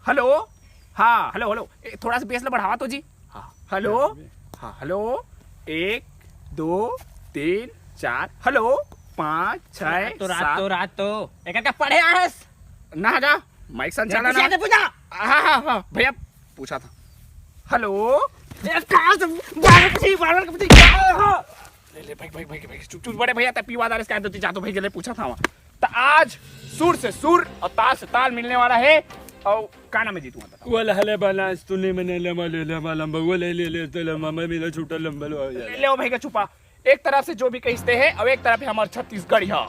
Hello हाँ hello hello थोड़ा सा बेस बढ़ावा तो जी। हाँ हेलो हाँ हेलो 1 2 3 4 हेलो 5 6 तो 7 रात तो एक का पढ़े आस ना जा माइक संचालन ना पूछा। हाँ भैया पूछा था। हेलो ले भाई चुप बड़े भैया तब पीवादार इसका आदत जा तो भाई जले पूछा था वहाँ तो आज सुर से सुर और ताल से ताल मिलने वाला है और काना में जीतूंगा बता। वाला हले बालांस तूने मने लमा ले लमा लंबा वो ले तो लमा मैं मिला छूटा लंबा लो ले भाई का छुपा एक तरफ से जो भी कहते हैं और एक तरफ है हमारे छत्तीसगढ़िया।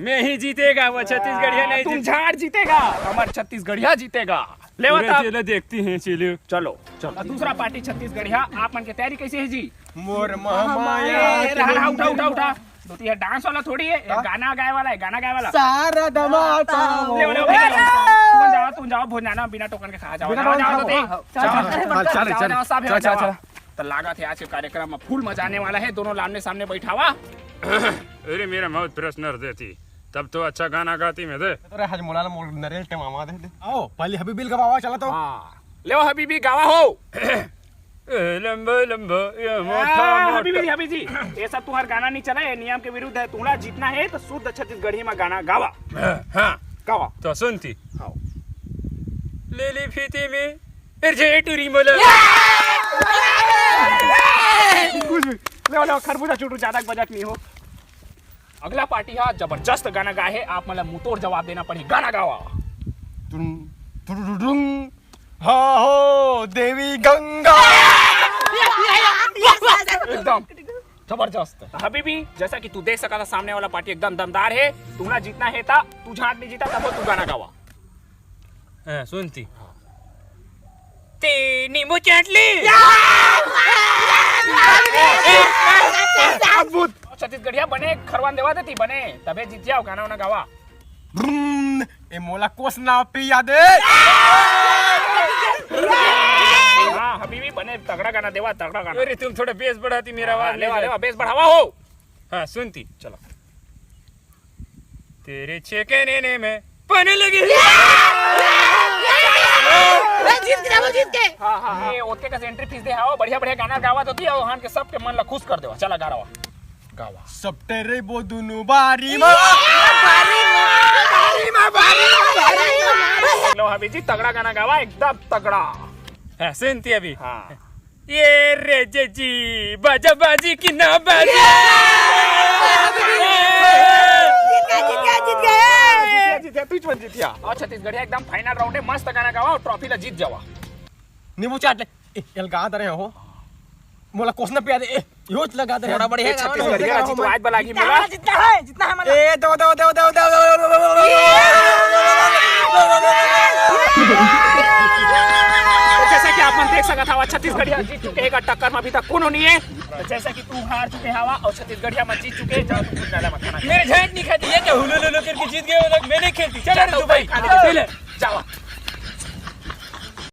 मैं ही जीतेगा वो छत्तीसगढ़िया नहीं तुम झाड़ जीतेगा हमारे छत्तीसगढ़िया जीतेगा। ले चलो देखती हैं चलो चलो चलो दूसरा पार्टी छत्तीसगढ़िया आप मन की तैयारी कैसे है जी? मोर महामाया उठा उठा तो ये डांस वाला थोड़ी है गाना गाए वाला है गाना गाए वाला सारा धमाका ले तुम जाओ भोजनाना बिना टोकन के खा जाओ चल तो लागत है आज के कार्यक्रम में फुल मजा आने वाला है। दोनों आमने सामने बैठा हुआ। अरे मेरा मौत प्रश्न देती तब तो अच्छा गाना गाती मैं दे तो रे हजमुला मोर नरेल टमामा दे आओ पहले हबीबिल का बाबा चला तो हाँ ले हबीबी गावा हो लंबा लंबा ये मोटा हबीबी हबीबी ये सब तुम्हारा गाना नहीं चला है नियम के विरुद्ध है। तुम्हारा जीतना है तो शुद्ध छत्तीसगढ़ी में गाना गावा। हाँ गावा तो सुनती हाँ ले ली फीती में टूरी मोला ले खरबूजा चूटू ज्यादा बजट नहीं हो। अगला पार्टी है जबरदस्त गाना गाए है आप मतलब मुंहतोड़ जवाब देना पड़ी गाना गावा। हा हो देवी गंगा एकदम जबरदस्त। हबीबी जैसा कि तू देख सका था सामने वाला पार्टी एकदम दमदार है। तुम्हारा जीतना है था तू झाड़ नहीं जीता तब तू गाना गावा। हाँ सुनती नींबू चाटली अद्भुत छत्तीसगढ़िया बने खरवान देवा देती बने तबे जीत जाओ गाना वाना गावा। ए मोला कोस ना पिया दे हाँ हबीबी बने तगड़ा गाना देवा तगड़ा गाना। अरे तुम थोड़ा बेस बढ़ाती मेरा आवाज लेवा लेवा बेस बढ़ावा हो। हाँ सुनती चलो तेरे छेके में पाने लगी जीत के हाँ ये ओके का एंट्री फीस दे आओ बढ़िया बढ़िया गाना गावा तो थी और हां के सबके मन ला खुश कर देवा। चला गा रहा गावा सब तेरे वो दुनु बारी मा लो हबी जी तगड़ा गाना गावा एकदम तगड़ा। हाँ सुनती अभी हाँ ये रे जी बाजा बाजी की ना बाजी जीत गया और छत्तीसगढ़िया एकदम फाइनल राउंड है मस्त गाना गावा और ट्रॉफी ला जीत जावा। नींबू चाट ले एल गा दे हो मोला कोस ना पिया दे यो लगा दे थोड़ा बढ़िया छत्तीसगढ़िया जी तो आज बलागी मिला जितना है मतलब ए जैसा कि आप मन देख सकत हवा छत्तीसगढ़िया जीत चुके हैं टक्कर में अभी तक कोनो नहीं है। तो जैसा कि तू हार चुके हवा और छत्तीसगढ़िया में जीत चुके हैं। जाओ तू कुछ नाला मत खाना मेरे झाट नहीं खाती ये क्या हुलो करके जीत गए हो लोग। मैं नहीं खेलती चल रे दुबई जावा।